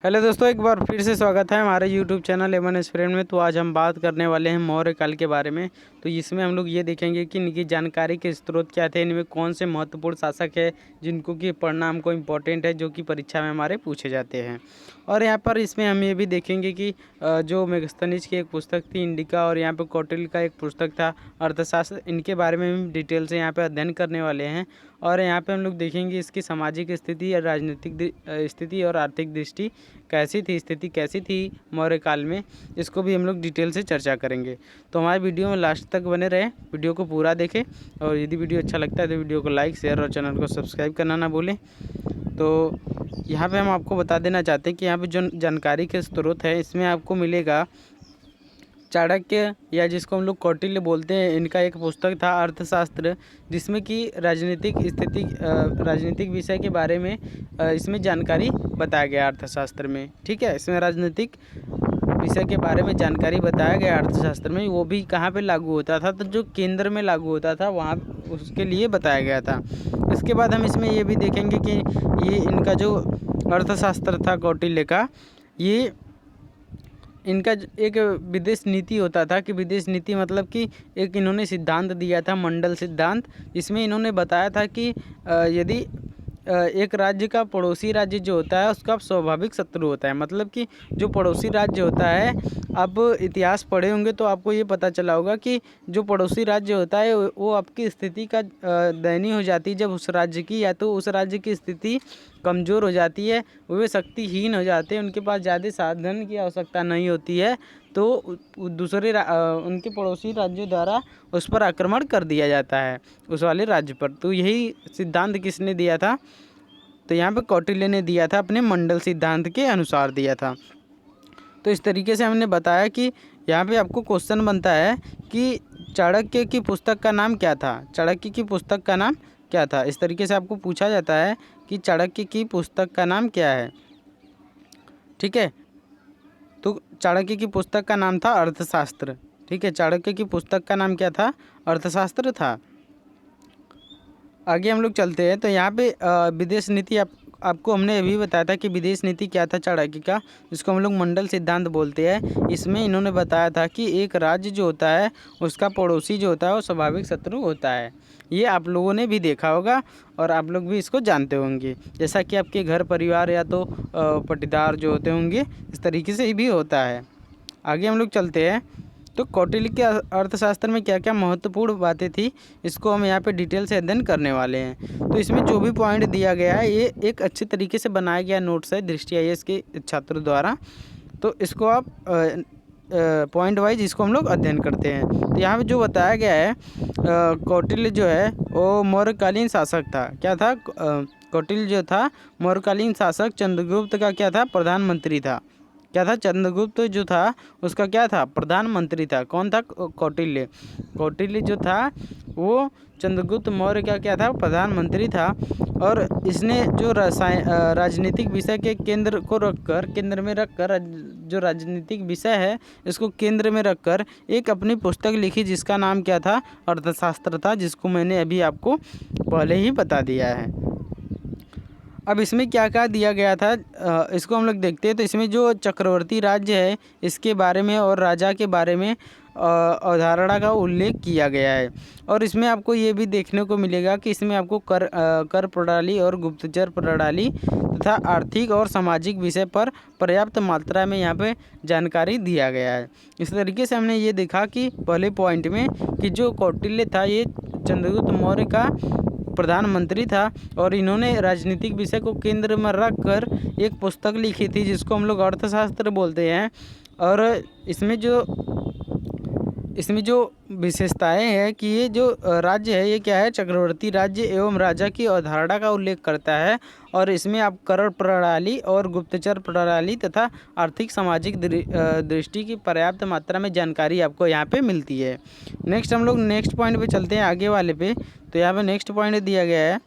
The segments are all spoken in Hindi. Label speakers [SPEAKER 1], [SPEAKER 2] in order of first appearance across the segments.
[SPEAKER 1] हेलो दोस्तों, एक बार फिर से स्वागत है हमारे यूट्यूब चैनल एमएन एस्पिरेंट में। तो आज हम बात करने वाले हैं मौर्य काल के बारे में। तो इसमें हम लोग ये देखेंगे कि इनकी जानकारी के स्रोत क्या थे, इनमें कौन से महत्वपूर्ण शासक है जिनको कि पढ़ना हमको इम्पोर्टेंट है, जो कि परीक्षा में हमारे पूछे जाते हैं। और यहाँ पर इसमें हम ये भी देखेंगे कि जो मेगस्थनीज की एक पुस्तक थी इंडिका, और यहाँ पर कौटिल्य का एक पुस्तक था अर्थशास्त्र, इनके बारे में भी डिटेल से यहाँ पर अध्ययन करने वाले हैं। और यहाँ पे हम लोग देखेंगे इसकी सामाजिक स्थिति या राजनीतिक स्थिति और आर्थिक दृष्टि कैसी थी, स्थिति कैसी थी मौर्य काल में, इसको भी हम लोग डिटेल से चर्चा करेंगे। तो हमारे वीडियो में लास्ट तक बने रहें, वीडियो को पूरा देखें, और यदि वीडियो अच्छा लगता है तो वीडियो को लाइक, शेयर और चैनल को सब्सक्राइब करना ना भूलें। तो यहाँ पे हम आपको बता देना चाहते हैं कि यहाँ पे जो जानकारी के स्रोत है इसमें आपको मिलेगा चाणक्य, या जिसको हम लोग कौटिल्य बोलते हैं, इनका एक पुस्तक था अर्थशास्त्र, जिसमें कि राजनीतिक विषय के बारे में इसमें जानकारी बताया गया अर्थशास्त्र में। ठीक है, इसमें राजनीतिक विषय के बारे में जानकारी बताया गया अर्थशास्त्र में। वो भी कहाँ पे लागू होता था, तो जो केंद्र में लागू होता था वहाँ उसके लिए बताया गया था। इसके बाद हम इसमें ये भी देखेंगे कि ये इनका जो अर्थशास्त्र था कौटिल्य का, ये इनका एक विदेश नीति होता था कि विदेश नीति मतलब कि एक इन्होंने सिद्धांत दिया था, मंडल सिद्धांत। इसमें इन्होंने बताया था कि यदि एक राज्य का पड़ोसी राज्य जो होता है उसका स्वाभाविक शत्रु होता है। मतलब कि जो पड़ोसी राज्य होता है, आप इतिहास पढ़े होंगे तो आपको ये पता चला होगा कि जो पड़ोसी राज्य होता है वो आपकी स्थिति का दयनीय हो जाती है जब उस राज्य की, या तो उस राज्य की स्थिति कमज़ोर हो जाती है, वे शक्तिहीन हो जाते हैं, उनके पास ज़्यादा साधन की आवश्यकता नहीं होती है, तो दूसरे उनके पड़ोसी राज्यों द्वारा उस पर आक्रमण कर दिया जाता है, उस वाले राज्य पर। तो यही सिद्धांत किसने दिया था, तो यहाँ पे कौटिल्य ने दिया था, अपने मंडल सिद्धांत के अनुसार दिया था। तो इस तरीके से हमने बताया कि यहाँ पे आपको क्वेश्चन बनता है कि चाणक्य की पुस्तक का नाम क्या था, चाणक्य की पुस्तक का नाम क्या था। इस तरीके से आपको पूछा जाता है कि चाणक्य की पुस्तक का नाम क्या है। ठीक है, तो चाणक्य की पुस्तक का नाम था अर्थशास्त्र। ठीक है, चाणक्य की पुस्तक का नाम क्या था, अर्थशास्त्र था। आगे हम लोग चलते हैं। तो यहाँ पे विदेश नीति आपको हमने अभी बताया था कि विदेश नीति क्या था चाणक्य का, जिसको हम लोग मंडल सिद्धांत बोलते हैं। इसमें इन्होंने बताया था कि एक राज्य जो होता है उसका पड़ोसी जो होता है वो स्वाभाविक शत्रु होता है। ये आप लोगों ने भी देखा होगा और आप लोग भी इसको जानते होंगे, जैसा कि आपके घर परिवार या तो पटीदार जो होते होंगे, इस तरीके से भी होता है। आगे हम लोग चलते हैं। तो कौटिल्य के अर्थशास्त्र में क्या क्या महत्वपूर्ण बातें थी, इसको हम यहाँ पे डिटेल से अध्ययन करने वाले हैं। तो इसमें जो भी पॉइंट दिया गया है ये एक अच्छे तरीके से बनाया गया नोट्स है दृष्टि आईएएस के छात्रों द्वारा। तो इसको आप पॉइंट वाइज इसको हम लोग अध्ययन करते हैं। तो यहाँ पे जो बताया गया है, कौटिल्य जो है वो मौर्यकालीन शासक था। क्या था, कौटिल्य जो था मौर्यकालीन शासक, चंद्रगुप्त का क्या था, प्रधानमंत्री था। क्या था, चंद्रगुप्त जो था उसका क्या था, प्रधानमंत्री था। कौन था, कौटिल्य। कौटिल्य जो था वो चंद्रगुप्त मौर्य का क्या था, प्रधानमंत्री था। और इसने जो राजनीतिक विषय के केंद्र में रखकर जो राजनीतिक विषय है इसको केंद्र में रखकर एक अपनी पुस्तक लिखी, जिसका नाम क्या था, अर्थशास्त्र था, जिसको मैंने अभी आपको पहले ही बता दिया है। अब इसमें क्या क्या दिया गया था, इसको हम लोग देखते हैं। तो इसमें जो चक्रवर्ती राज्य है इसके बारे में और राजा के बारे में अवधारणा का उल्लेख किया गया है। और इसमें आपको ये भी देखने को मिलेगा कि इसमें आपको कर प्रणाली और गुप्तचर प्रणाली तथा आर्थिक और सामाजिक विषय पर पर्याप्त मात्रा में यहाँ पे जानकारी दिया गया है। इस तरीके से हमने ये देखा कि पहले पॉइंट में कि जो कौटिल्य था ये चंद्रगुप्त मौर्य का प्रधानमंत्री था, और इन्होंने राजनीतिक विषय को केंद्र में रखकर एक पुस्तक लिखी थी, जिसको हम लोग अर्थशास्त्र बोलते हैं। और इसमें जो विशेषताएं हैं कि ये जो राज्य है ये क्या है, चक्रवर्ती राज्य एवं राजा की अवधारणा का उल्लेख करता है। और इसमें आप कर प्रणाली और गुप्तचर प्रणाली तथा आर्थिक सामाजिक दृष्टि की पर्याप्त मात्रा में जानकारी आपको यहाँ पे मिलती है। नेक्स्ट हम लोग नेक्स्ट पॉइंट पे चलते हैं, आगे वाले पे। तो यहाँ पे नेक्स्ट पॉइंट दिया गया है।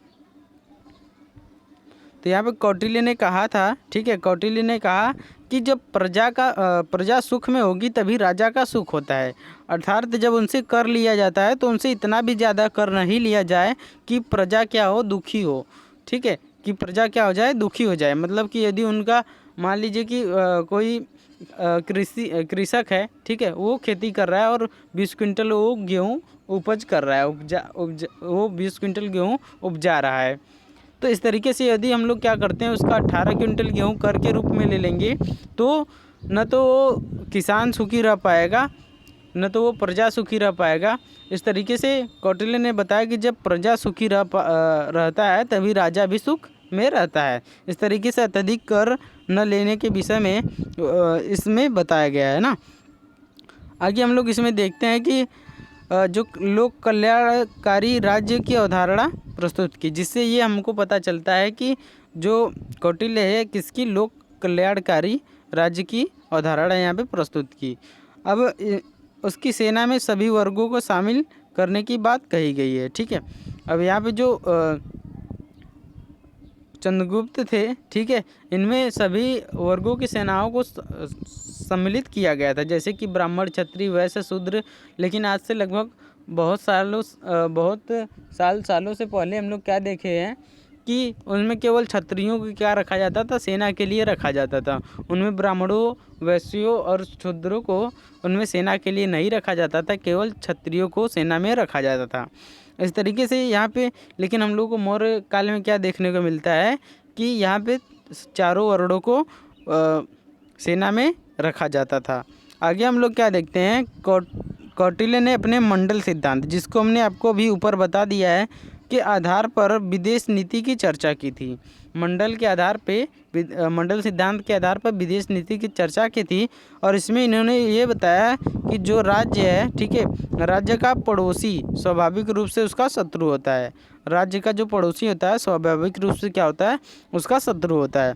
[SPEAKER 1] तो यहाँ पे कौटिल्य ने कहा था, ठीक है, कौटिल्य ने कहा कि जब प्रजा सुख में होगी तभी राजा का सुख होता है। अर्थात जब उनसे कर लिया जाता है तो उनसे इतना भी ज़्यादा कर नहीं लिया जाए कि प्रजा क्या हो, दुखी हो। ठीक है, कि प्रजा क्या हो जाए, दुखी हो जाए। मतलब कि यदि उनका मान लीजिए कि कोई कृषक है, ठीक है, वो खेती कर रहा है और 20 क्विंटल वो गेहूँ उपज कर रहा है, वो 20 क्विंटल गेहूँ उपजा रहा है। तो इस तरीके से यदि हम लोग क्या करते हैं, उसका 18 क्विंटल गेहूँ कर के रूप में ले लेंगे, तो न तो वो किसान सुखी रह पाएगा, न तो वो प्रजा सुखी रह पाएगा। इस तरीके से कौटिल्य ने बताया कि जब प्रजा सुखी रहता है तभी राजा भी सुख में रहता है। इस तरीके से अत्यधिक कर न लेने के विषय में इसमें बताया गया है ना। आगे हम लोग इसमें देखते हैं कि जो लोक कल्याणकारी राज्य की अवधारणा प्रस्तुत की, जिससे ये हमको पता चलता है कि जो कौटिल्य है किसकी लोक कल्याणकारी राज्य की अवधारणा यहाँ पे प्रस्तुत की। अब उसकी सेना में सभी वर्गों को शामिल करने की बात कही गई है, ठीक है। अब यहाँ पे जो चंद्रगुप्त थे, ठीक है, इनमें सभी वर्गों की सेनाओं को सम्मिलित किया गया था, जैसे कि ब्राह्मण, क्षत्रिय, वैश्य, शूद्र। लेकिन आज से लगभग बहुत सालों से पहले हम लोग क्या देखे हैं कि उनमें केवल क्षत्रियों को क्या रखा जाता था, सेना के लिए रखा जाता था। उनमें ब्राह्मणों, वैश्यों और शूद्रों को उनमें सेना के लिए नहीं रखा जाता था, केवल क्षत्रियों को सेना में रखा जाता था। इस तरीके से यहाँ पे लेकिन हम लोग को मौर्य काल में क्या देखने को मिलता है कि यहाँ पे चारों वर्णों को सेना में रखा जाता था। आगे हम लोग क्या देखते हैं, कौटिल्य ने अपने मंडल सिद्धांत, जिसको हमने आपको अभी ऊपर बता दिया है, के आधार पर विदेश नीति की चर्चा की थी। मंडल के आधार पे, मंडल सिद्धांत के आधार पर विदेश नीति की चर्चा की थी। और इसमें इन्होंने ये बताया कि जो राज्य है, ठीक है, राज्य का पड़ोसी स्वाभाविक रूप से उसका शत्रु होता है। राज्य का जो पड़ोसी होता है स्वाभाविक रूप से क्या होता है, उसका शत्रु होता है।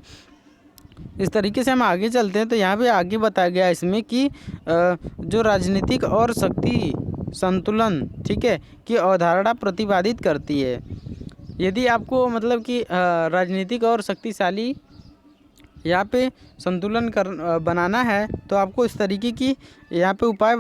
[SPEAKER 1] इस तरीके से हम आगे चलते हैं तो यहाँ पे आगे बताया गया इसमें कि जो राजनीतिक और शक्ति संतुलन, ठीक है, की अवधारणा प्रतिपादित करती है। यदि आपको मतलब कि राजनीतिक और शक्तिशाली यहाँ पे संतुलन बनाना है तो आपको इस तरीके की यहाँ पे उपाय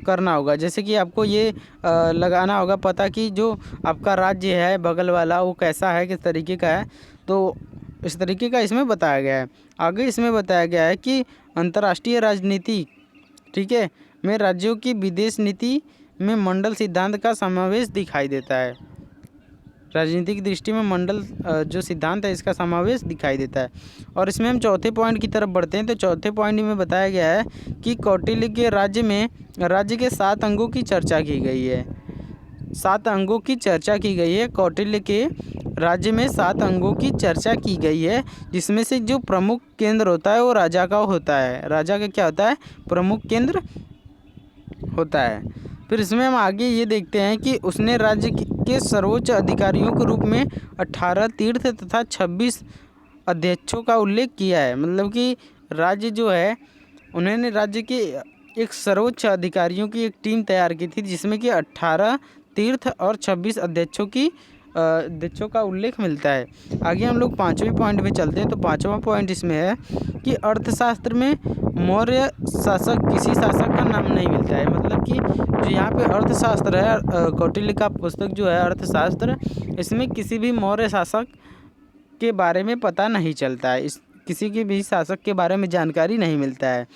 [SPEAKER 1] करना होगा। जैसे कि आपको ये लगाना होगा पता कि जो आपका राज्य है बगल वाला वो कैसा है, किस तरीके का है, तो इस तरीके का इसमें बताया गया है। आगे इसमें बताया गया है कि अंतर्राष्ट्रीय राजनीति, ठीक है, में राज्यों की विदेश नीति में मंडल सिद्धांत का समावेश दिखाई देता है। राजनीतिक दृष्टि में मंडल जो सिद्धांत है इसका समावेश दिखाई देता है। और इसमें हम चौथे पॉइंट की तरफ बढ़ते हैं तो चौथे पॉइंट में बताया गया है कि कौटिल्य के राज्य के 7 अंगों की चर्चा की गई है। 7 अंगों की चर्चा की गई है। कौटिल्य के राज्य में 7 अंगों की चर्चा की गई है, जिसमें से जो प्रमुख केंद्र होता है वो राजा का होता है। राजा का क्या होता है, प्रमुख केंद्र होता है। फिर इसमें हम आगे ये देखते हैं कि उसने राज्य के सर्वोच्च अधिकारियों के रूप में 18 तीर्थ तथा 26 अध्यक्षों का उल्लेख किया है। मतलब कि राज्य जो है, उन्होंने राज्य के एक सर्वोच्च अधिकारियों की एक टीम तैयार की थी, जिसमें कि 18 तीर्थ और 26 अध्यक्षों का उल्लेख मिलता है। आगे हम लोग 5वें पॉइंट में चलते हैं तो 5वां पॉइंट इसमें है कि अर्थशास्त्र में मौर्य शासक किसी शासक का नाम नहीं मिलता है। मतलब कि जो यहाँ पे अर्थशास्त्र है, कौटिल्य का पुस्तक जो है अर्थशास्त्र, इसमें किसी भी मौर्य शासक के बारे में पता नहीं चलता है, किसी के भी शासक के बारे में जानकारी नहीं मिलता है।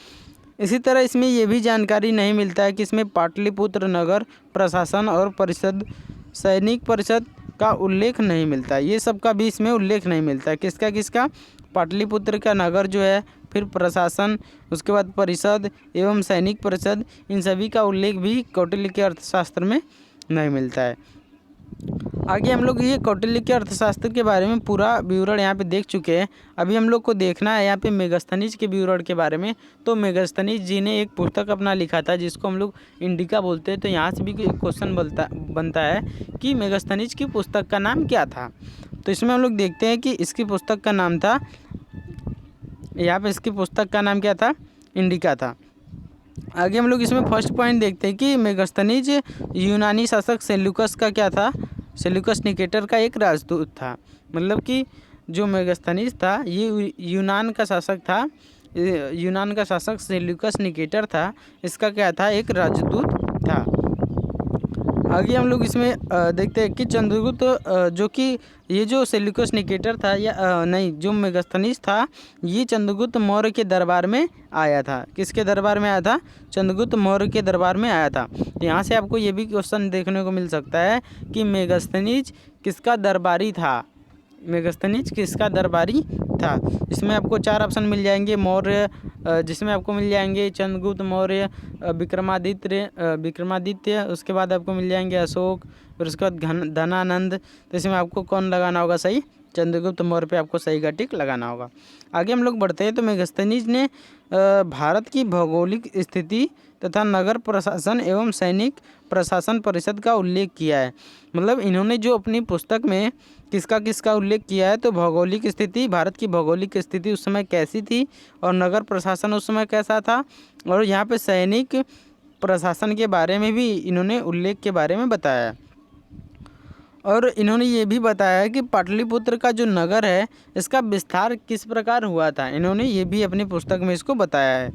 [SPEAKER 1] इसी तरह इसमें ये भी जानकारी नहीं मिलता है कि इसमें पाटलिपुत्र नगर प्रशासन और परिषद, सैनिक परिषद का उल्लेख नहीं मिलता है। ये सब का भी इसमें उल्लेख नहीं मिलता है। किसका पाटलिपुत्र का नगर जो है, फिर प्रशासन, उसके बाद परिषद एवं सैनिक परिषद, इन सभी का उल्लेख भी कौटिल्य के अर्थशास्त्र में नहीं मिलता है। आगे हम लोग ये कौटिल्य के अर्थशास्त्र के बारे में पूरा विवरण यहाँ पे देख चुके हैं। अभी हम लोग को देखना है यहाँ पे मेगास्थनीज के विवरण के बारे में। तो मेगास्थनीज जी ने एक पुस्तक अपना लिखा था जिसको हम लोग इंडिका बोलते हैं। तो यहाँ से भी क्वेश्चन बनता है कि मेगास्थनीज की पुस्तक का नाम क्या था। तो इसमें हम लोग देखते हैं कि इसकी पुस्तक का नाम था, यहाँ पे इसकी पुस्तक का नाम क्या था, इंडिका था। आगे हम लोग इसमें फर्स्ट पॉइंट देखते हैं कि मेगास्थनीज यूनानी शासक सेल्यूकस का क्या था, सेल्यूकस निकेटर का एक राजदूत था। मतलब कि जो मेगास्थनीज था ये यूनान का शासक था। यूनान का शासक सेल्यूकस निकेटर था, इसका क्या था, एक राजदूत था। आगे हम लोग इसमें देखते हैं कि चंद्रगुप्त जो कि ये जो सेल्यूकस निकेटर था या नहीं, जो मेगास्थनीज था, ये चंद्रगुप्त मौर्य के दरबार में आया था। किसके दरबार में आया था? चंद्रगुप्त मौर्य के दरबार में आया था। तो यहाँ से आपको ये भी क्वेश्चन देखने को मिल सकता है कि मेगास्थनीज किसका दरबारी था, मेगास्थनीज किसका दरबारी था। इसमें आपको 4 ऑप्शन मिल जाएंगे। मौर्य, जिसमें आपको मिल जाएंगे चंद्रगुप्त मौर्य, विक्रमादित्य, उसके बाद आपको मिल जाएंगे अशोक, फिर उसके बाद धनानंद। तो इसमें आपको कौन लगाना होगा सही? चंद्रगुप्त मौर्य पे आपको सही का टिक लगाना होगा। आगे हम लोग बढ़ते हैं। तो मेगास्थनीज ने भारत की भौगोलिक स्थिति तथा नगर प्रशासन एवं सैनिक प्रशासन परिषद का उल्लेख किया है। मतलब इन्होंने जो अपनी पुस्तक में किसका उल्लेख किया है, तो भौगोलिक स्थिति, भारत की भौगोलिक स्थिति उस समय कैसी थी और नगर प्रशासन उस समय कैसा था, और यहाँ पे सैनिक प्रशासन के बारे में भी इन्होंने उल्लेख के बारे में बताया। और इन्होंने ये भी बताया कि पाटलिपुत्र का जो नगर है इसका विस्तार किस प्रकार हुआ था। इन्होंने ये भी अपनी पुस्तक में इसको बताया है।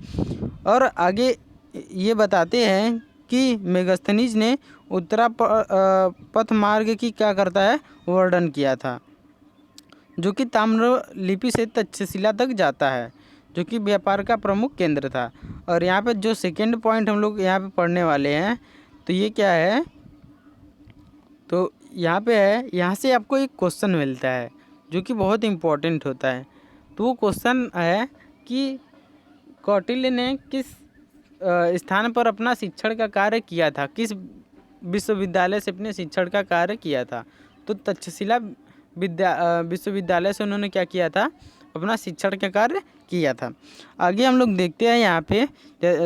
[SPEAKER 1] और आगे ये बताते हैं कि मेगास्थनीज ने उत्तरा पथ मार्ग की क्या करता है, वर्णन किया था, जो कि ताम्रलिपि से तक्षशिला तक जाता है, जो कि व्यापार का प्रमुख केंद्र था। और यहाँ पे जो सेकेंड पॉइंट हम लोग यहाँ पे पढ़ने वाले हैं, तो ये क्या है, तो यहाँ पे है, यहाँ से आपको एक क्वेश्चन मिलता है जो कि बहुत इम्पोर्टेंट होता है। तो वो क्वेश्चन है कि कौटिल्य ने किस स्थान पर अपना शिक्षण का कार्य किया था, किस विश्वविद्यालय से अपने शिक्षण का कार्य किया था। तो तक्षशिला विश्वविद्यालय से उन्होंने क्या किया था, अपना शिक्षण का कार्य किया था। आगे हम लोग देखते हैं यहाँ पे,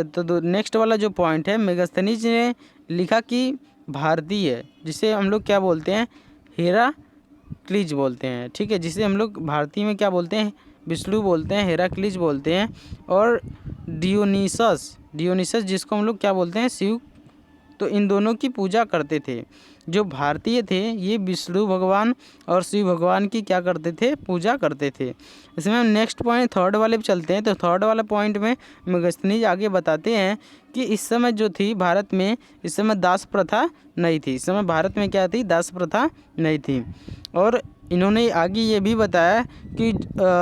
[SPEAKER 1] तो नेक्स्ट वाला जो पॉइंट है, मेगास्थनीज ने लिखा कि भारतीय, जिसे हम लोग क्या बोलते हैं, हेराक्लीज बोलते हैं, ठीक है, जिसे हम लोग भारतीय में क्या बोलते हैं, विष्णु बोलते हैं, हेराक्लीज बोलते हैं। और डियोनिसस जिसको हम लोग क्या बोलते हैं, शिव। तो इन दोनों की पूजा करते थे। जो भारतीय थे ये विष्णु भगवान और शिव भगवान की क्या करते थे, पूजा करते थे। इसमें हम नेक्स्ट पॉइंट थर्ड वाले पे चलते हैं। तो थर्ड वाला पॉइंट में मेगास्थनीज आगे बताते हैं कि इस समय जो थी भारत में, इस समय दास प्रथा नहीं थी। इस समय भारत में क्या थी, दास प्रथा नहीं थी। और इन्होंने आगे ये भी बताया कि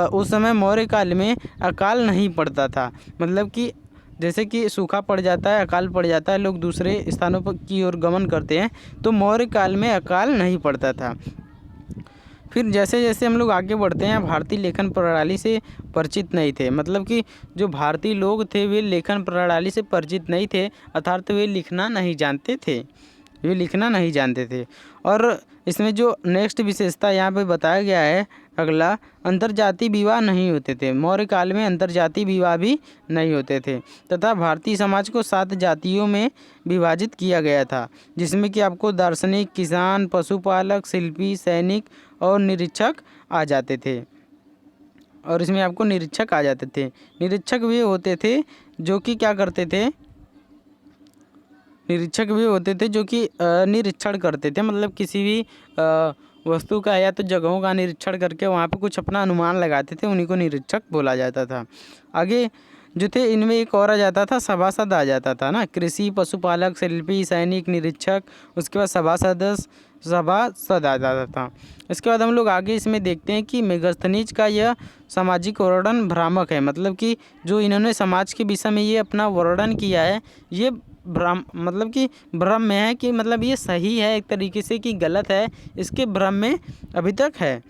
[SPEAKER 1] उस समय मौर्य काल में अकाल नहीं पड़ता था। मतलब कि जैसे कि सूखा पड़ जाता है, अकाल पड़ जाता है, लोग दूसरे स्थानों पर की ओर गमन करते हैं, तो मौर्य काल में अकाल नहीं पड़ता था। फिर जैसे जैसे हम लोग आगे बढ़ते हैं, भारतीय लेखन प्रणाली से परिचित नहीं थे। मतलब कि जो भारतीय लोग थे वे लेखन प्रणाली से परिचित नहीं थे, अर्थात वे लिखना नहीं जानते थे, वे लिखना नहीं जानते थे। और इसमें जो नेक्स्ट विशेषता यहाँ पे बताया गया है, अगला, अंतर्जातीय विवाह नहीं होते थे। मौर्य काल में अंतर्जातीय विवाह भी नहीं होते थे, तथा भारतीय समाज को 7 जातियों में विभाजित किया गया था, जिसमें कि आपको दार्शनिक, किसान, पशुपालक, शिल्पी, सैनिक और निरीक्षक आ जाते थे। और इसमें आपको निरीक्षक आ जाते थे। निरीक्षक भी होते थे जो कि क्या करते थे, निरीक्षक भी होते थे जो कि निरीक्षण करते थे। मतलब किसी भी वस्तु का या तो जगहों का निरीक्षण करके वहाँ पे कुछ अपना अनुमान लगाते थे, उन्हीं को निरीक्षक बोला जाता था। आगे जो थे इनमें एक और आ जाता था, सभासद आ जाता था ना, कृषि, पशुपालक, शिल्पी, सैनिक, निरीक्षक, उसके बाद सभासद आ जाता था। इसके बाद हम लोग आगे इसमें देखते हैं कि मेगास्थनीज का यह सामाजिक वर्णन भ्रामक है। मतलब कि जो इन्होंने समाज के विषय में ये अपना वर्णन किया है, ये मतलब कि भ्रम में है कि मतलब ये सही है एक तरीके से कि गलत है, इसके भ्रम में अभी तक है।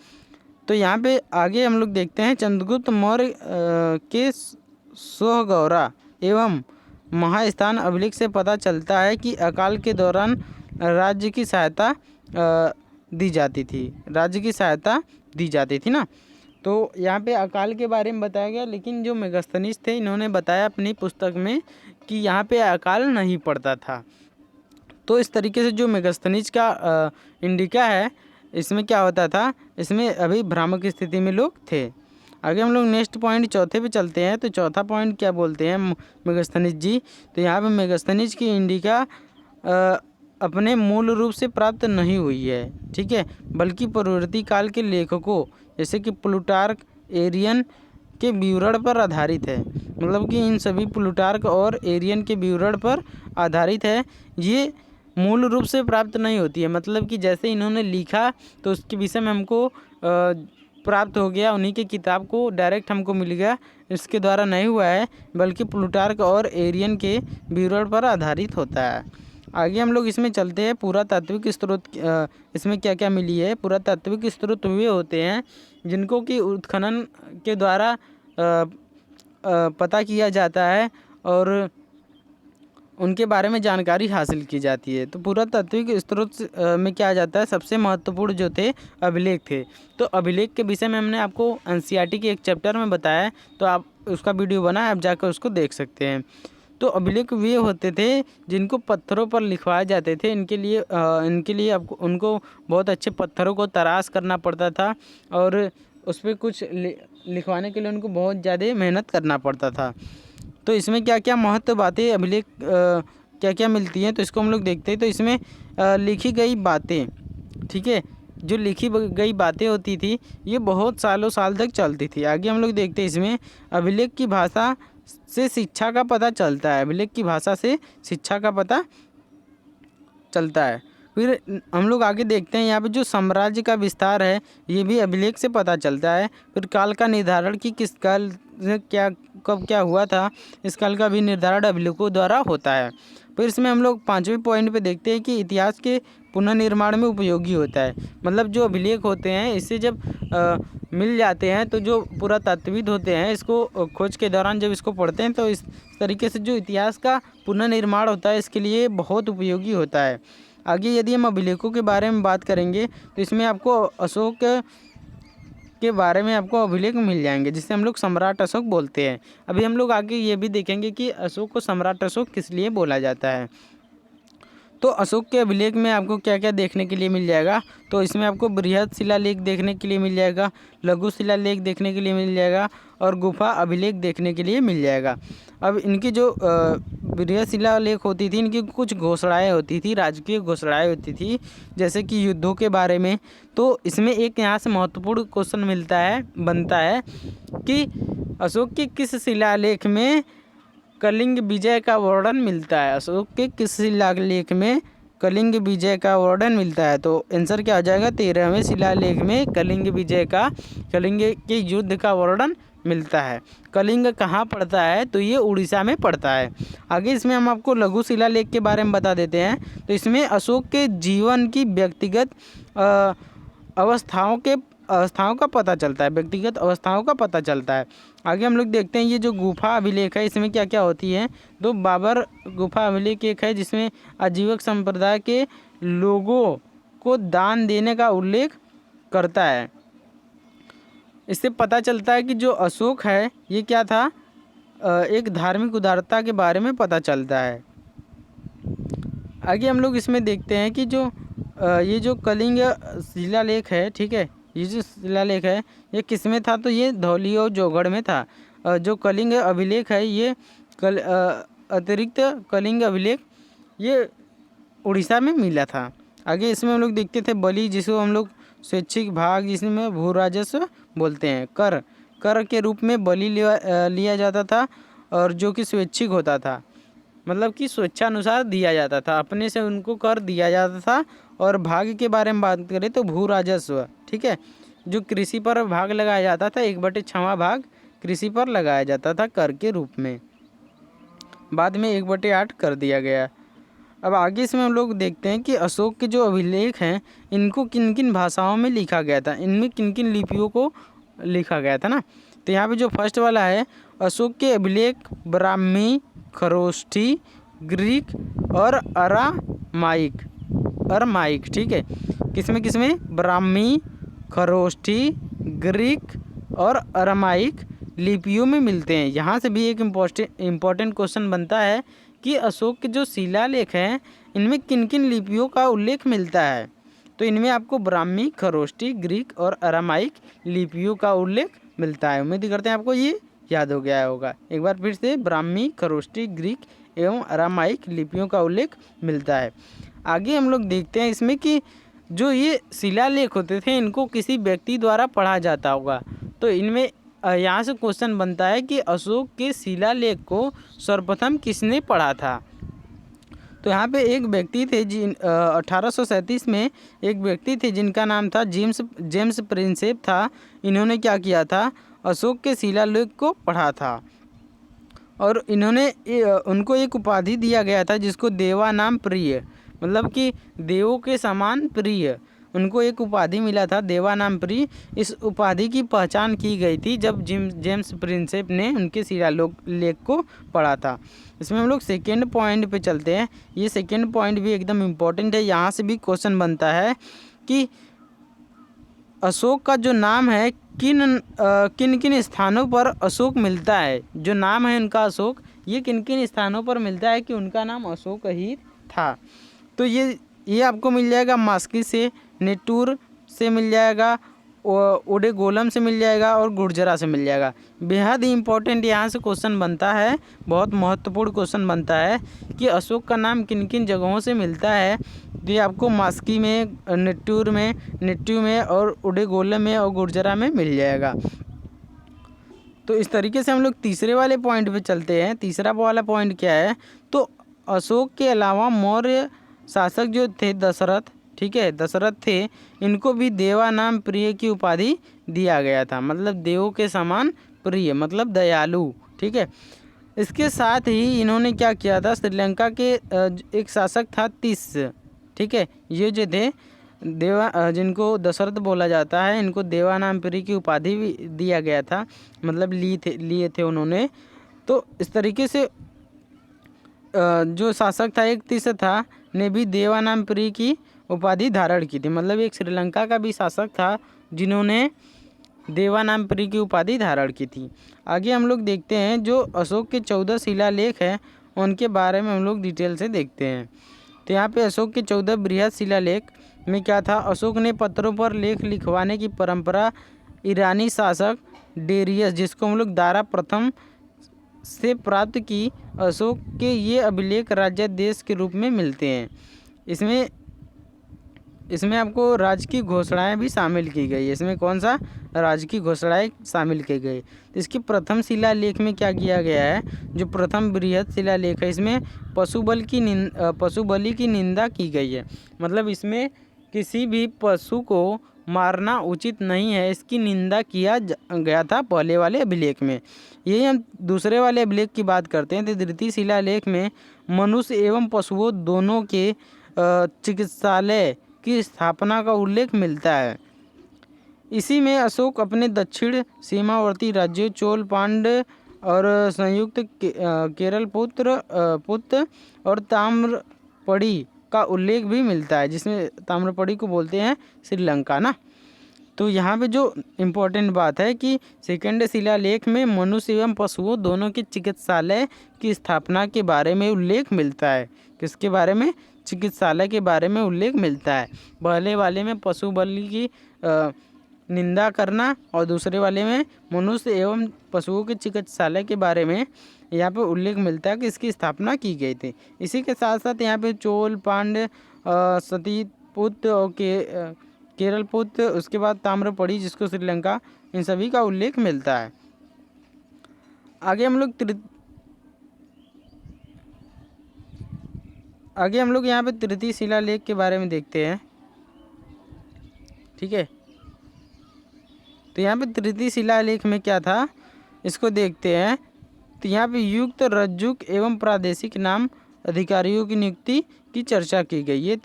[SPEAKER 1] तो यहाँ पे आगे हम लोग देखते हैं, चंद्रगुप्त मौर्य के सोहगौरा एवं महास्थान अभिलेख से पता चलता है कि अकाल के दौरान राज्य की सहायता दी जाती थी, राज्य की सहायता दी जाती थी ना। तो यहाँ पे अकाल के बारे में बताया गया, लेकिन जो मेगास्थनीज थे इन्होंने बताया अपनी पुस्तक में कि यहाँ पे अकाल नहीं पड़ता था। तो इस तरीके से जो मेगास्थनीज का इंडिका है, इसमें क्या होता था, इसमें अभी भ्रामक स्थिति में लोग थे। आगे हम लोग नेक्स्ट पॉइंट चौथे पे चलते हैं। तो चौथा पॉइंट क्या बोलते हैं मेगास्थनीज जी, तो यहाँ पे मेगास्थनीज की इंडिका अपने मूल रूप से प्राप्त नहीं हुई है, ठीक है, बल्कि पूर्ववर्ती काल के लेखकों जैसे कि प्लूटार्क, एरियन के विवरण पर आधारित है। मतलब कि इन सभी प्लूटार्क और एरियन के विवरण पर आधारित है। ये मूल रूप से प्राप्त नहीं होती है, मतलब कि जैसे इन्होंने लिखा तो उसके विषय में हमको प्राप्त हो गया, उन्हीं की किताब को डायरेक्ट हमको मिल गया, इसके द्वारा नहीं हुआ है, बल्कि प्लूटार्क और एरियन के विवरण पर आधारित होता है। आगे हम लोग इसमें चलते हैं। पुरातात्विक स्रोत इसमें क्या क्या मिली है। पुरातात्विक स्रोत वे होते हैं जिनको कि उत्खनन के द्वारा पता किया जाता है और उनके बारे में जानकारी हासिल की जाती है। तो पुरातात्विक स्रोत में क्या आ जाता है, सबसे महत्वपूर्ण जो थे अभिलेख थे। तो अभिलेख के विषय में हमने आपको एनसीईआरटी के एक चैप्टर में बताया है, तो आप उसका वीडियो बना है, आप जाकर उसको देख सकते हैं। तो अभिलेख वे होते थे जिनको पत्थरों पर लिखवाए जाते थे। इनके लिए आपको उनको बहुत अच्छे पत्थरों को तराश करना पड़ता था और उस पर कुछ लिखवाने के लिए उनको बहुत ज़्यादा मेहनत करना पड़ता था। तो इसमें क्या क्या महत्व बातें अभिलेख क्या क्या मिलती हैं, तो इसको हम लोग देखते हैं। तो इसमें लिखी गई बातें, ठीक है, जो लिखी गई बातें होती थी ये बहुत सालों साल तक चलती थी। आगे हम लोग देखते हैं इसमें अभिलेख की भाषा से शिक्षा का पता चलता है। अभिलेख की भाषा से शिक्षा का पता चलता है। फिर हम लोग आगे देखते हैं यहाँ पे जो साम्राज्य का विस्तार है ये भी अभिलेख से पता चलता है। फिर काल का निर्धारण कि किस काल से क्या कब क्या हुआ था, इस काल का भी निर्धारण अभिलेखों द्वारा होता है। फिर इसमें हम लोग 5वें पॉइंट पे देखते हैं कि इतिहास के पुनर्निर्माण में उपयोगी होता है। मतलब जो अभिलेख होते हैं इससे जब मिल जाते हैं तो जो पुरातात्विद होते हैं इसको खोज के दौरान जब इसको पढ़ते हैं तो इस तरीके से जो इतिहास का पुनर्निर्माण होता है इसके लिए बहुत उपयोगी होता है। आगे यदि हम अभिलेखों के बारे में बात करेंगे तो इसमें आपको अशोक के बारे में आपको अभिलेख मिल जाएंगे जिसे हम लोग सम्राट अशोक बोलते हैं। अभी हम लोग आगे ये भी देखेंगे कि अशोक को सम्राट अशोक किस लिए बोला जाता है। तो अशोक के अभिलेख में आपको क्या क्या देखने के लिए मिल जाएगा, तो इसमें आपको बृहद शिलालेख देखने के लिए मिल जाएगा, लघु शिलालेख देखने के लिए मिल जाएगा और गुफा अभिलेख देखने के लिए मिल जाएगा। अब इनकी जो बृहद शिलालेख होती थी इनकी कुछ घोषणाएं होती थी, राजकीय घोषणाएं होती थी, जैसे कि युद्धों के बारे में। तो इसमें एक यहाँ से महत्वपूर्ण क्वेश्चन बनता है कि अशोक के किस शिलालेख में कलिंग विजय का वर्णन मिलता है। अशोक के किस शिलालेख में कलिंग विजय का वर्णन मिलता है, तो आंसर क्या आ जाएगा, 13वें शिलालेख में कलिंग के युद्ध का वर्णन मिलता है। कलिंग कहाँ पड़ता है, तो ये उड़ीसा में पड़ता है। आगे इसमें हम आपको लघु शिलालेख के बारे में बता देते हैं। तो इसमें अशोक के जीवन की व्यक्तिगत अवस्थाओं का पता चलता है, व्यक्तिगत अवस्थाओं का पता चलता है। आगे हम लोग देखते हैं ये जो गुफा अभिलेख है इसमें क्या क्या होती है। तो बाबर गुफा अभिलेख एक है जिसमें आजीवक संप्रदाय के लोगों को दान देने का उल्लेख करता है। इससे पता चलता है कि जो अशोक है ये क्या था, एक धार्मिक उदारता के बारे में पता चलता है। आगे हम लोग इसमें देखते हैं कि ये जो कलिंग शिलालेख है, ठीक है, ये जो शिलालेख है ये किस में था, तो ये धौली और जौगढ़ में था। जो कलिंग अभिलेख है ये अतिरिक्त कलिंग अभिलेख ये उड़ीसा में मिला था। आगे इसमें हम लोग देखते थे बलि, जिसको हम लोग स्वैच्छिक भाग जिसमें भू राजस्व बोलते हैं। कर के रूप में बलि लिया जाता था और जो कि स्वैच्छिक होता था, मतलब कि स्वेच्छानुसार दिया जाता था, अपने से उनको कर दिया जाता था। और भाग के बारे में बात करें तो भू राजस्व, ठीक है, जो कृषि पर भाग लगाया जाता था, 1/6 भाग कृषि पर लगाया जाता था कर के रूप में, बाद में 1/8 कर दिया गया। अब आगे इसमें हम लोग देखते हैं कि अशोक के जो अभिलेख हैं इनको किन किन भाषाओं में लिखा गया था, इनमें किन किन लिपियों को लिखा गया था ना। तो यहाँ पे जो फर्स्ट वाला है, अशोक के अभिलेख ब्राह्मी, खरोष्ठी, ग्रीक और अरामाइक, ठीक है, किसमें ब्राह्मी, खरोष्ठी, ग्रीक और अरामाइक लिपियों में मिलते हैं। यहाँ से भी एक इम्पोर्टेंट क्वेश्चन बनता है कि अशोक के जो शिलालेख हैं इनमें किन किन लिपियों का उल्लेख मिलता है। तो इनमें आपको ब्राह्मी, खरोष्ठी, ग्रीक और अरामाइक लिपियों का उल्लेख मिलता है। उम्मीद करते हैं आपको ये याद हो गया होगा। एक बार फिर से, ब्राह्मी, खरोष्ठी, ग्रीक एवं अरामाइक लिपियों का उल्लेख मिलता है। आगे हम लोग देखते हैं इसमें कि जो ये शिलालेख होते थे इनको किसी व्यक्ति द्वारा पढ़ा जाता होगा। तो इनमें यहाँ से क्वेश्चन बनता है कि अशोक के शिलालेख को सर्वप्रथम किसने पढ़ा था। तो यहाँ पे एक व्यक्ति थे 1837 में एक व्यक्ति थे जिनका नाम था जेम्स प्रिंसेप था। इन्होंने क्या किया था, अशोक के शिलालेख को पढ़ा था और उनको एक उपाधि दिया गया था जिसको देवा नाम प्रिय, मतलब कि देवों के समान प्रिय, उनको एक उपाधि मिला था देवा नाम प्रिय। इस उपाधि की पहचान की गई थी जब जेम्स प्रिंसेप ने उनके शिलालेख को पढ़ा था। इसमें हम लोग सेकेंड पॉइंट पे चलते हैं। ये सेकेंड पॉइंट भी एकदम इम्पोर्टेंट है, यहाँ से भी क्वेश्चन बनता है कि अशोक का जो नाम है किन किन स्थानों पर अशोक मिलता है। जो नाम है उनका अशोक, ये किन किन स्थानों पर मिलता है कि उनका नाम अशोक ही था। तो ये आपको मिल जाएगा मास्की से, नेटूर से मिल जाएगा, ओडेगोलम से मिल जाएगा और गुर्जरा से मिल जाएगा। बेहद ही इम्पोर्टेंट यहाँ से क्वेश्चन बनता है, बहुत महत्वपूर्ण क्वेश्चन बनता है कि अशोक का नाम किन किन जगहों से मिलता है। तो ये आपको मास्की में, नेट्यू में और ओडेगोलम में और गुर्जरा में मिल जाएगा। तो इस तरीके से हम लोग तीसरे वाले पॉइंट पे चलते हैं। तीसरा वाला पॉइंट क्या है, तो अशोक के अलावा मौर्य शासक जो थे दशरथ, ठीक है, दशरथ थे, इनको भी देवा नाम प्रिय की उपाधि दिया गया था, मतलब देवों के समान प्रिय, मतलब दयालु, ठीक है। इसके साथ ही इन्होंने क्या किया था, श्रीलंका के एक शासक था तीस, ठीक है, ये जो थे जिनको दशरथ बोला जाता है, इनको देवा नाम प्रिय की उपाधि भी दिया गया था, मतलब लिए थे उन्होंने। तो इस तरीके से जो शासक था एक तीस था ने भी देवा नाम प्रिय की उपाधि धारण की थी, मतलब एक श्रीलंका का भी शासक था जिन्होंने देवा नाम प्रिय की उपाधि धारण की थी। आगे हम लोग देखते हैं जो अशोक के 14 शिलालेख हैं उनके बारे में हम लोग डिटेल से देखते हैं। तो यहाँ पे अशोक के 14 बृहद शिलालेख में क्या था, अशोक ने पत्रों पर लेख लिखवाने की परंपरा ईरानी शासक डेरियस, जिसको हम लोग दारा प्रथम से प्राप्त की। अशोक के ये अभिलेख राज्यादेश के रूप में मिलते हैं। इसमें आपको राज्य की घोषणाएं भी शामिल की गई है। इसमें कौन सा राज्य की घोषणाएं शामिल की गई, तो इसकी प्रथम शिलालेख में क्या किया गया है, जो प्रथम बृहद शिलालेख है इसमें पशु बलि की निंदा की गई है, मतलब इसमें किसी भी पशु को मारना उचित नहीं है, इसकी निंदा किया गया था पहले वाले अभिलेख में। यही हम दूसरे वाले अभिलेख की बात करते हैं। तो द्वितीय शिलालेख में मनुष्य एवं पशुओं दोनों के चिकित्सालय की स्थापना का उल्लेख मिलता है। इसी में अशोक अपने दक्षिण सीमावर्ती राज्यों चोल पांड्य और संयुक्त केरल पुत्र और ताम्रपड़ी का उल्लेख भी मिलता है, जिसमें ताम्रपड़ी को बोलते हैं श्रीलंका ना। तो यहाँ पे जो इम्पोर्टेंट बात है कि सेकंड शिलालेख में मनुष्य एवं पशुओं दोनों के चिकित्सालय की स्थापना के बारे में उल्लेख मिलता है। किसके बारे में, चिकित्सालय के बारे में उल्लेख मिलता है। पहले वाले में पशु बलि की निंदा करना और दूसरे वाले में मनुष्य एवं पशुओं के चिकित्सालय के बारे में यहाँ पे उल्लेख मिलता है कि इसकी स्थापना की गई थी। इसी के साथ साथ यहाँ पे चोल पांड्य सतीपुत्र और केरल पुत्र, उसके बाद ताम्रपड़ी जिसको श्रीलंका, इन सभी का उल्लेख मिलता है। आगे हम लोग यहाँ पे तृतीय शिलालेख के बारे में देखते हैं, ठीक है। तो यहाँ पे तृतीय शिलालेख में क्या था, इसको देखते हैं। तो यहाँ पे युक्त रज्जुक एवं प्रादेशिक नाम अधिकारियों की नियुक्ति की चर्चा की गई। ये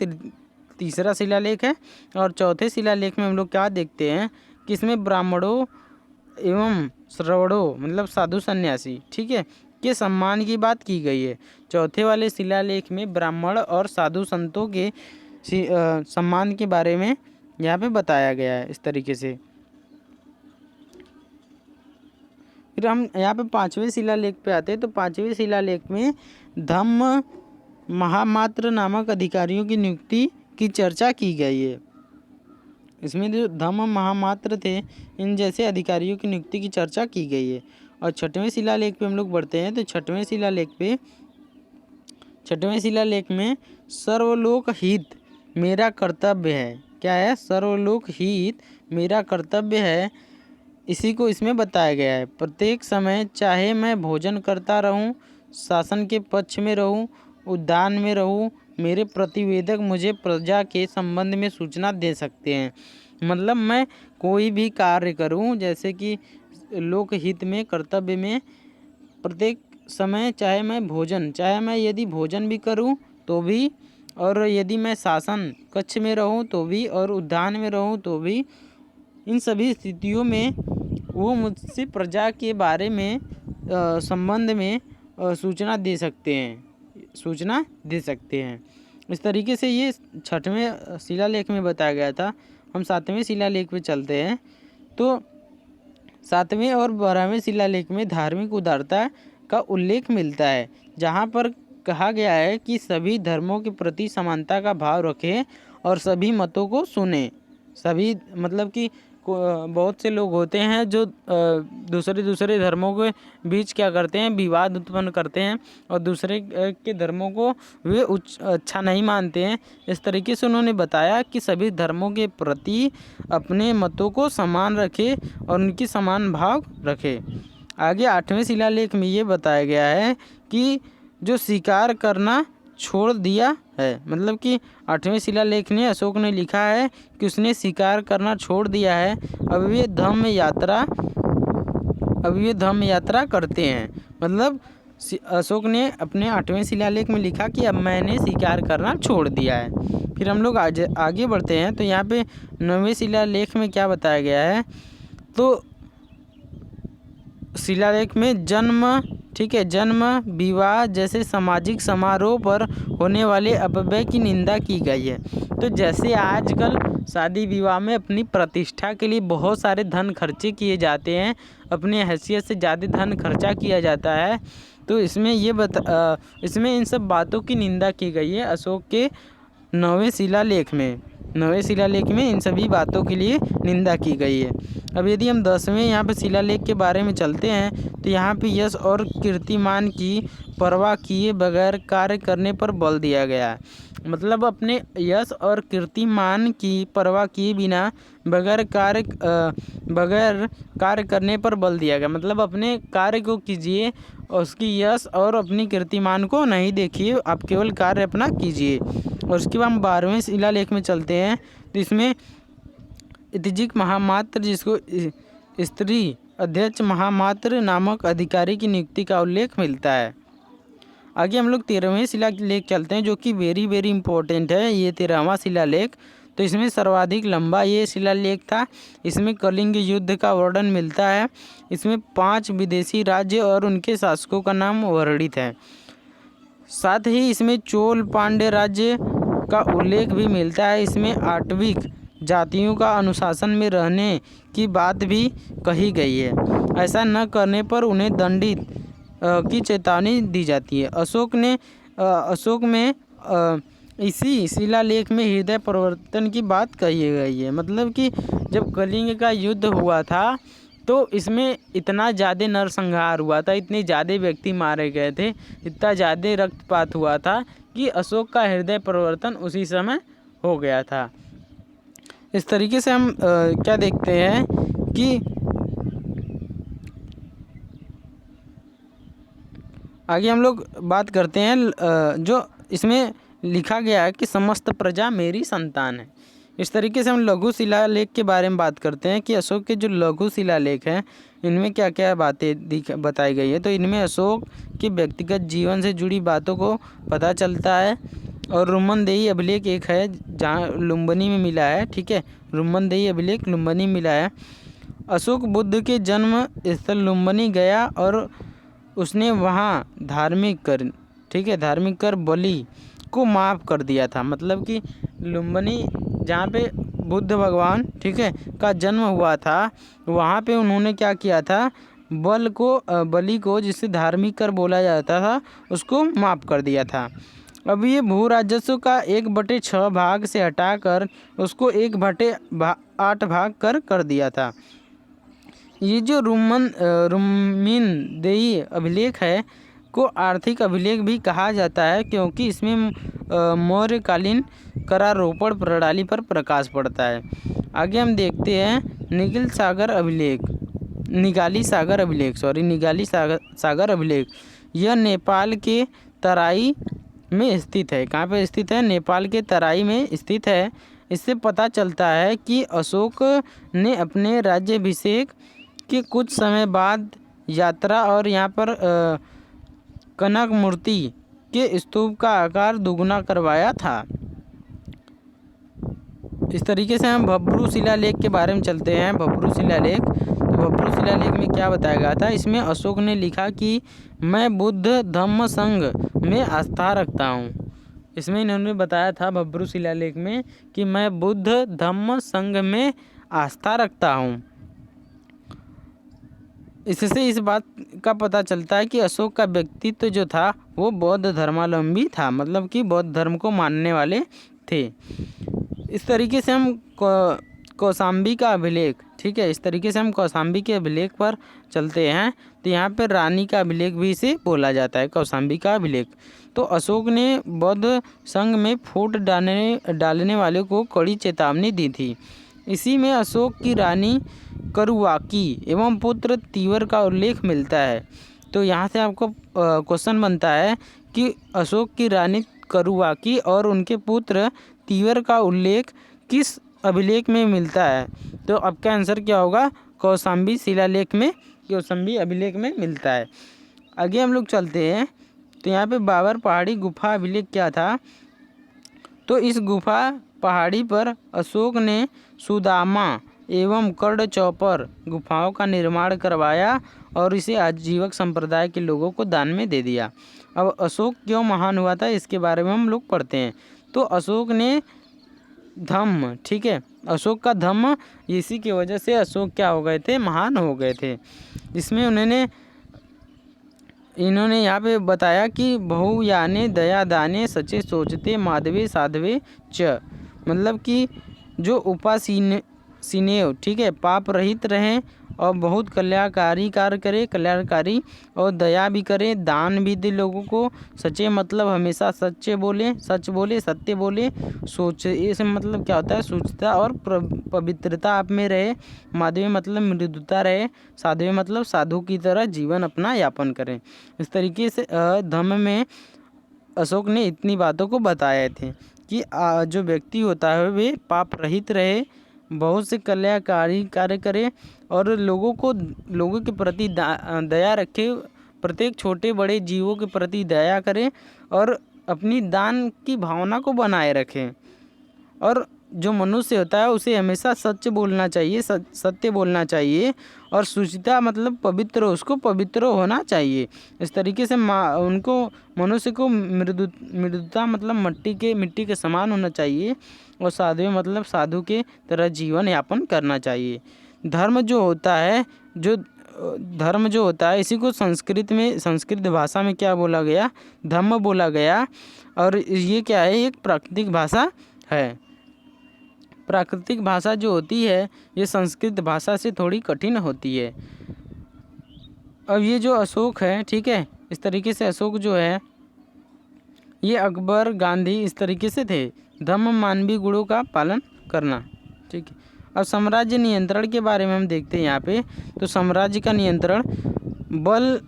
[SPEAKER 1] तीसरा शिलालेख है। और चौथे शिलालेख में हम लोग क्या देखते हैं कि इसमें ब्राह्मणों एवं श्रवणों, मतलब साधु सन्यासी, ठीक है, के सम्मान की बात की गई है। चौथे वाले शिलालेख में ब्राह्मण और साधु संतों के सम्मान के बारे में यहाँ पे बताया गया है इस तरीके से। फिर हम यहाँ पे पांचवें शिलालेख पे आते हैं। तो पांचवें शिलालेख में धम्म महामात्र नामक अधिकारियों की नियुक्ति की चर्चा की गई है। इसमें जो धम्म महामात्र थे, इन जैसे अधिकारियों की नियुक्ति की चर्चा की गई है। और छठवें शिलालेख पे हम लोग बढ़ते हैं। तो छठवें शिलालेख में सर्वलोक हित मेरा कर्तव्य है। क्या है, सर्वलोक हित मेरा कर्तव्य है, इसी को इसमें बताया गया है। प्रत्येक समय चाहे मैं भोजन करता रहूं, शासन के पक्ष में रहूं, उद्यान में रहूं, मेरे प्रतिवेदक मुझे प्रजा के संबंध में सूचना दे सकते हैं। मतलब मैं कोई भी कार्य करूं, जैसे कि लोकहित में, कर्तव्य में, प्रत्येक समय, चाहे मैं यदि भोजन भी करूं तो भी, और यदि मैं शासन कक्ष में रहूं तो भी, और उद्यान में रहूं तो भी, इन सभी स्थितियों में वो मुझसे प्रजा के बारे में संबंध में सूचना दे सकते हैं। इस तरीके से ये 6वें शिलालेख में बताया गया था। हम 7वें शिलालेख पे चलते हैं। तो 7वें और 12वें शिलालेख में धार्मिक उदारता का उल्लेख मिलता है, जहाँ पर कहा गया है कि सभी धर्मों के प्रति समानता का भाव रखें और सभी मतों को सुने। सभी मतलब कि बहुत से लोग होते हैं जो दूसरे धर्मों के बीच क्या करते हैं, विवाद उत्पन्न करते हैं और दूसरे के धर्मों को वे अच्छा नहीं मानते हैं। इस तरीके से उन्होंने बताया कि सभी धर्मों के प्रति अपने मतों को समान रखे और उनकी समान भाव रखे। आगे 8वें शिलालेख में ये बताया गया है कि जो स्वीकार करना छोड़ दिया है, मतलब कि 8वें शिलालेख ने अशोक ने लिखा है कि उसने स्वीकार करना छोड़ दिया है। अब ये धम्म यात्रा करते हैं। मतलब अशोक ने अपने 8वें शिलालेख में लिखा कि अब मैंने स्वीकार करना छोड़ दिया है। फिर हम लोग आगे बढ़ते हैं। तो यहाँ पे 9वें शिलालेख में क्या बताया गया है, तो शिलालेख में जन्म, विवाह जैसे सामाजिक समारोह पर होने वाले अपव्यय की निंदा की गई है। तो जैसे आजकल शादी विवाह में अपनी प्रतिष्ठा के लिए बहुत सारे धन खर्चे किए जाते हैं, अपनी हैसियत से ज़्यादा धन खर्चा किया जाता है, तो इसमें इसमें इन सब बातों की निंदा की गई है अशोक के 9वें शिलालेख में इन सभी बातों के लिए निंदा की गई है। अब यदि हम 10वें यहाँ पे शिलालेख के बारे में चलते हैं, तो यहाँ पे यश और कीर्तिमान की परवाह किए बगैर कार्य करने पर बल दिया गया है। मतलब अपने यश और कीर्तिमान की परवाह किए बिना बगैर कार्य करने पर बल दिया गया। मतलब अपने कार्य को कीजिए, उसकी यश और अपनी कीर्तिमान को नहीं देखिए, आप केवल कार्य अपना कीजिए। और उसके बाद हम 12वें शिलालेख में चलते हैं। तो इसमें इतिजिक महामात्र, जिसको स्त्री अध्यक्ष महामात्र नामक अधिकारी की नियुक्ति का उल्लेख मिलता है। आगे हम लोग 13वें शिलालेख चलते हैं, जो कि वेरी वेरी इंपॉर्टेंट है। ये 13वां शिलालेख, तो इसमें सर्वाधिक लंबा ये शिलालेख था। इसमें कलिंग युद्ध का वर्णन मिलता है। इसमें 5 विदेशी राज्य और उनके शासकों का नाम वर्णित है। साथ ही इसमें चोल पांड्य राज्य का उल्लेख भी मिलता है। इसमें आटविक जातियों का अनुशासन में रहने की बात भी कही गई है। ऐसा न करने पर उन्हें दंडित की चेतावनी दी जाती है। अशोक में इसी शिलालेख में हृदय परिवर्तन की बात कही गई है। मतलब कि जब कलिंग का युद्ध हुआ था, तो इसमें इतना ज़्यादा नरसंहार हुआ था, इतने ज़्यादा व्यक्ति मारे गए थे, इतना ज़्यादा रक्तपात हुआ था कि अशोक का हृदय परिवर्तन उसी समय हो गया था। इस तरीके से हम क्या देखते हैं कि आगे हम लोग बात करते हैं जो इसमें लिखा गया है कि समस्त प्रजा मेरी संतान है। इस तरीके से हम लघु शिलालेख के बारे में बात करते हैं कि अशोक के जो लघु शिलालेख हैं, इनमें क्या क्या बातें बताई गई है। तो इनमें अशोक के व्यक्तिगत जीवन से जुड़ी बातों को पता चलता है। और रुम्मनदेही अभिलेख एक है, जहाँ लुम्बिनी में मिला है। ठीक है, रुम्मनदेही अभिलेख लुम्बिनी में मिला है। अशोक बुद्ध के जन्म स्थल लुम्बिनी गया और उसने वहाँ धार्मिक कर बलि को माफ़ कर दिया था। मतलब कि लुम्बिनी जहाँ पे बुद्ध भगवान का जन्म हुआ था, वहाँ पे उन्होंने क्या किया था, बलि को जिसे धार्मिक कर बोला जाता था, उसको माफ़ कर दिया था। अब ये भू राजस्व का 1/6 भाग से हटाकर उसको 1/8 भाग कर दिया था। ये जो रुम्मीनदेही अभिलेख है को आर्थिक अभिलेख भी कहा जाता है, क्योंकि इसमें मौर्यकालीन करारोपण प्रणाली पर प्रकाश पड़ता है। आगे हम देखते हैं निगाली सागर अभिलेख। यह नेपाल के तराई में स्थित है। कहाँ पे स्थित है? नेपाल के तराई में स्थित है। इससे पता चलता है कि अशोक ने अपने राज्याभिषेक के कुछ समय बाद यात्रा और यहाँ पर कनक मूर्ति के स्तूप का आकार दुगुना करवाया था। इस तरीके से हम भब्रू शिलालेख के बारे में चलते हैं। भब्रू शिलालेख, तो भब्रू शिलालेख में क्या बताया गया था? इसमें अशोक ने लिखा कि मैं बुद्ध धम्म संघ में आस्था रखता हूँ। इसमें इन्होंने बताया था भब्रू शिलालेख में कि मैं बुद्ध धम्म संघ में आस्था रखता हूँ। इससे इस बात का पता चलता है कि अशोक का व्यक्तित्व जो था वो बौद्ध धर्मावलंबी था, मतलब कि बौद्ध धर्म को मानने वाले थे। इस तरीके से हम कौशाम्बी का अभिलेख, ठीक है, इस तरीके से हम कौशाम्बी के अभिलेख पर चलते हैं। तो यहाँ पर रानी का अभिलेख भी इसे बोला जाता है, कौशाम्बी का अभिलेख। तो अशोक ने बौद्ध संघ में फूट डालने वाले को कड़ी चेतावनी दी थी। इसी में अशोक की रानी करुवाकी एवं पुत्र तीवर का उल्लेख मिलता है। तो यहाँ से आपको क्वेश्चन बनता है कि अशोक की रानी करुवाकी और उनके पुत्र तीवर का उल्लेख किस अभिलेख में मिलता है? तो आपका आंसर क्या होगा? कौशाम्बी शिलालेख में, कौशाम्बी अभिलेख में मिलता है। आगे हम लोग चलते हैं। तो यहाँ पे बाबर पहाड़ी गुफा अभिलेख क्या था? तो इस गुफा पहाड़ी पर अशोक ने सुदामा एवं कर्ण चौपर गुफाओं का निर्माण करवाया और इसे आजीवक संप्रदाय के लोगों को दान में दे दिया। अब अशोक क्यों महान हुआ था इसके बारे में हम लोग पढ़ते हैं। तो अशोक ने धम्म, ठीक है, अशोक का धम्म, इसी की वजह से अशोक क्या हो गए थे? महान हो गए थे। इसमें इन्होंने यहाँ पे बताया कि बहुयाने दया दाने सचे सोचते माधवे साधवे च, मतलब कि जो उपासीनेव, ठीक है, पाप रहित रहें और बहुत कल्याणकारी कार्य करे, कल्याणकारी और दया भी करे, दान भी दे लोगों को, सच्चे मतलब हमेशा सच्चे बोले, सच बोले, सत्य बोले, सोच, इससे मतलब क्या होता है? सूचता और पवित्रता आप में रहे, माधवी मतलब मृदुता रहे, साधवे मतलब साधु की तरह जीवन अपना यापन करें। इस तरीके से धम्म में अशोक ने इतनी बातों को बताए थे कि जो व्यक्ति होता है वे पाप रहित रहे, बहुत से कल्याणकारी कार्य करे और लोगों के प्रति दया रखे, प्रत्येक छोटे बड़े जीवों के प्रति दया करे और अपनी दान की भावना को बनाए रखें। और जो मनुष्य होता है उसे हमेशा सच बोलना चाहिए, सत्य बोलना चाहिए और शुचिता मतलब पवित्र, उसको पवित्र होना चाहिए। इस तरीके से उनको मनुष्य को मृदुता मतलब मिट्टी के समान होना चाहिए और साधु मतलब साधु के तरह जीवन यापन करना चाहिए। धर्म जो होता है इसी को संस्कृत भाषा में क्या बोला गया? धम्म बोला गया। और ये क्या है? एक प्राकृतिक भाषा है। प्राकृतिक भाषा जो होती है ये संस्कृत भाषा से थोड़ी कठिन होती है। अब ये जो अशोक है, ठीक है, इस तरीके से अशोक जो है ये अकबर, गांधी इस तरीके से थे। धम्म मानवीय गुणों का पालन करना, ठीक है। अब साम्राज्य नियंत्रण के बारे में हम देखते हैं यहाँ पे। तो साम्राज्य का नियंत्रण बल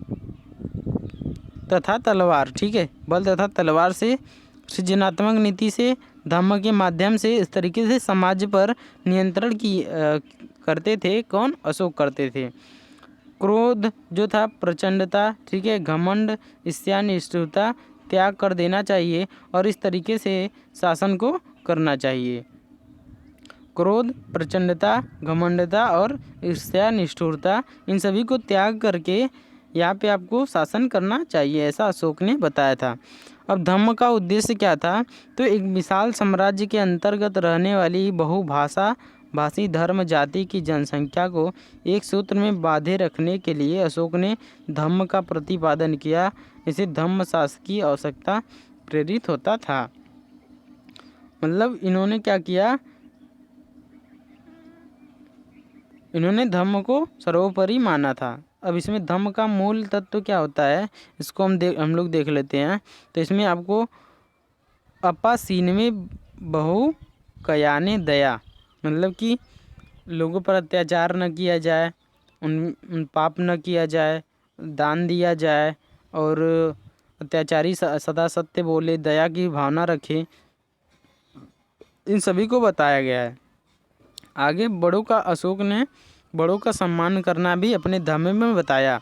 [SPEAKER 1] तथा तलवार, ठीक है, बल तथा तलवार से, सृजनात्मक नीति से, धम्म के माध्यम से, इस तरीके से समाज पर नियंत्रण करते थे। कौन? अशोक करते थे। क्रोध जो था, प्रचंडता, ठीक है, घमंड, ईर्ष्या, निष्ठुरता त्याग कर देना चाहिए और इस तरीके से शासन को करना चाहिए। क्रोध, प्रचंडता, घमंडता और ईर्ष्या, निष्ठुरता इन सभी को त्याग करके यहाँ पे आपको शासन करना चाहिए, ऐसा अशोक ने बताया था। अब धम्म का उद्देश्य क्या था? तो एक विशाल साम्राज्य के अंतर्गत रहने वाली भाषी धर्म जाति की जनसंख्या को एक सूत्र में बांधे रखने के लिए अशोक ने धम्म का प्रतिपादन किया। इसे धम्म शासकीय आवश्यकता प्रेरित होता था। मतलब इन्होंने क्या किया? इन्होंने धम्म को सर्वोपरि माना था। अब इसमें धम्म का मूल तत्व क्या होता है इसको हम लोग देख लेते हैं। तो इसमें आपको अपासीनवे बहु कयाने दया, मतलब कि लोगों पर अत्याचार न किया जाए, उन पाप न किया जाए, दान दिया जाए और अत्याचारी सदा सत्य बोले, दया की भावना रखे, इन सभी को बताया गया है। आगे बड़ों का अशोक ने बड़ों का सम्मान करना भी अपने धर्म में बताया।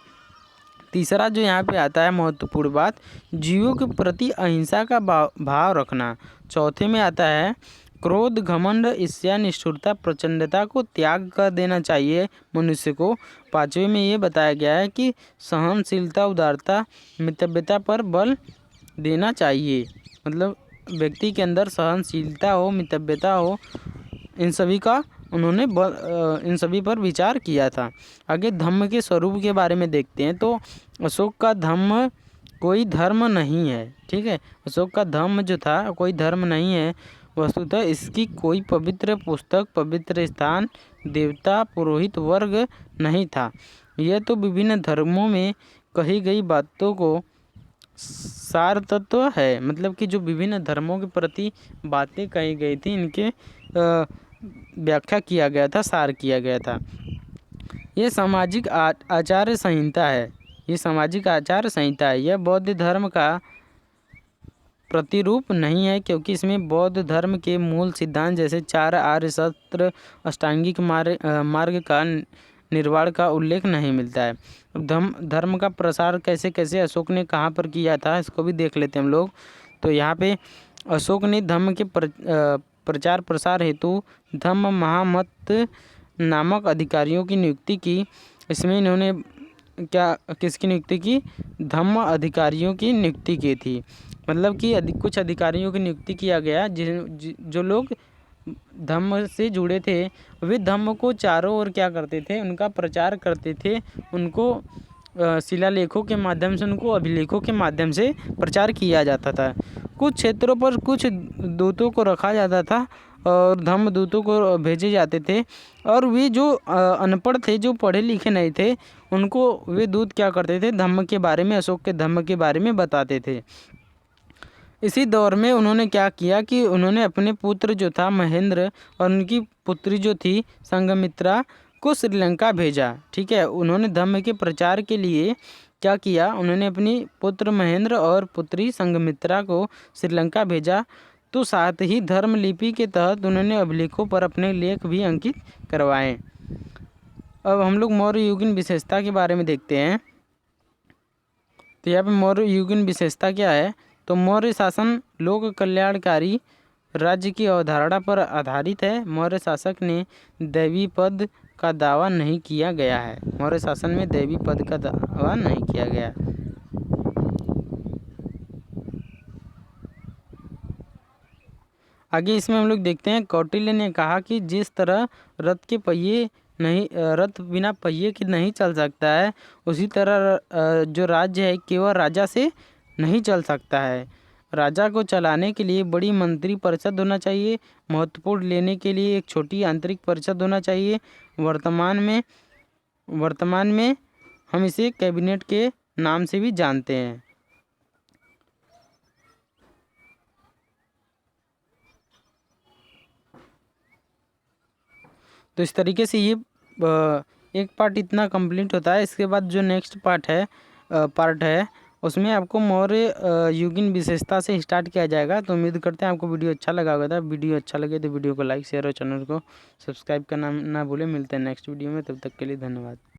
[SPEAKER 1] तीसरा जो यहाँ पे आता है महत्वपूर्ण बात, जीवों के प्रति अहिंसा का भाव रखना। चौथे में आता है क्रोध, घमंड, ईर्ष्या, निष्ठुरता, प्रचंडता को त्याग कर देना चाहिए मनुष्य को। पांचवें में ये बताया गया है कि सहनशीलता, उदारता, मितव्यता पर बल देना चाहिए। मतलब व्यक्ति के अंदर सहनशीलता हो, मितव्यता हो, इन सभी का उन्होंने इन सभी पर विचार किया था। आगे धम्म के स्वरूप के बारे में देखते हैं। तो अशोक का धम्म कोई धर्म नहीं है, ठीक है। अशोक का धम्म जो था कोई धर्म नहीं है, वस्तुतः इसकी कोई पवित्र पुस्तक, पवित्र स्थान, देवता, पुरोहित वर्ग नहीं था। यह तो विभिन्न धर्मों में कही गई बातों को सार तत्व है। मतलब कि जो विभिन्न धर्मों के प्रति बातें कही गई थी, इनके व्याख्या किया गया था, सार किया गया था। ये सामाजिक आचार संहिता है, ये सामाजिक आचार संहिता है। यह बौद्ध धर्म का प्रतिरूप नहीं है, क्योंकि इसमें बौद्ध धर्म के मूल सिद्धांत जैसे 4 आर्य सत्र, अष्टांगिक मार्ग का निर्वाण का उल्लेख नहीं मिलता है। धर्म का प्रसार कैसे कैसे अशोक ने कहाँ पर किया था, इसको भी देख लेते हैं हम लोग। तो यहाँ पे अशोक ने धर्म के प्रचार प्रसार हेतु धम्म महामत नामक अधिकारियों की नियुक्ति की। इसमें इन्होंने किसकी नियुक्ति की? धम्म अधिकारियों की नियुक्ति की थी। मतलब कि कुछ अधिकारियों की नियुक्ति किया गया जो लोग धम्म से जुड़े थे। वे धम्म को चारों ओर क्या करते थे? उनका प्रचार करते थे। उनको शिलालेखों के माध्यम से, उनको अभिलेखों के माध्यम से प्रचार किया जाता था। कुछ क्षेत्रों पर कुछ दूतों को रखा जाता था और धम्म दूतों को भेजे जाते थे, और वे जो अनपढ़ थे, जो पढ़े लिखे नहीं थे, उनको वे दूत क्या करते थे? धम्म के बारे में, अशोक के धम्म के बारे में बताते थे। इसी दौर में उन्होंने क्या किया कि उन्होंने अपने पुत्र जो था महेंद्र और उनकी पुत्री जो थी संघमित्रा को श्रीलंका भेजा, ठीक है। उन्होंने धम्म के प्रचार के लिए क्या किया? उन्होंने अपनी पुत्र महेंद्र और पुत्री संघमित्रा को श्रीलंका भेजा। तो साथ ही धर्म लिपि के तहत उन्होंने अभिलेखों पर अपने लेख भी अंकित करवाए। अब हम लोग मौर्य युगीन विशेषता के बारे में देखते हैं। तो यहाँ पे मौर्य युगीन विशेषता क्या है? तो मौर्य शासन लोक कल्याणकारी राज्य की अवधारणा पर आधारित है। मौर्य शासक ने दैवी पद का दावा नहीं किया गया है। मौर्य शासन में दैवी पद का दावा नहीं किया गया। आगे इसमें हम लोग देखते हैं, कौटिल्य ने कहा कि जिस तरह रथ बिना पहिए के नहीं चल सकता है, उसी तरह जो राज्य है केवल राजा से नहीं चल सकता है। राजा को चलाने के लिए बड़ी मंत्री परिषद होना चाहिए, महत्वपूर्ण लेने के लिए एक छोटी आंतरिक परिषद होना चाहिए। वर्तमान में हम इसे कैबिनेट के नाम से भी जानते हैं। तो इस तरीके से ये एक पार्ट इतना कंप्लीट होता है। इसके बाद जो नेक्स्ट पार्ट है उसमें आपको मौर्य युगीन विशेषता से स्टार्ट किया जाएगा। तो उम्मीद करते हैं आपको वीडियो अच्छा लगा होगा। वीडियो अच्छा लगे तो वीडियो को लाइक, शेयर और चैनल को सब्सक्राइब करना ना भूलें। मिलते हैं नेक्स्ट वीडियो में, तब तक के लिए धन्यवाद।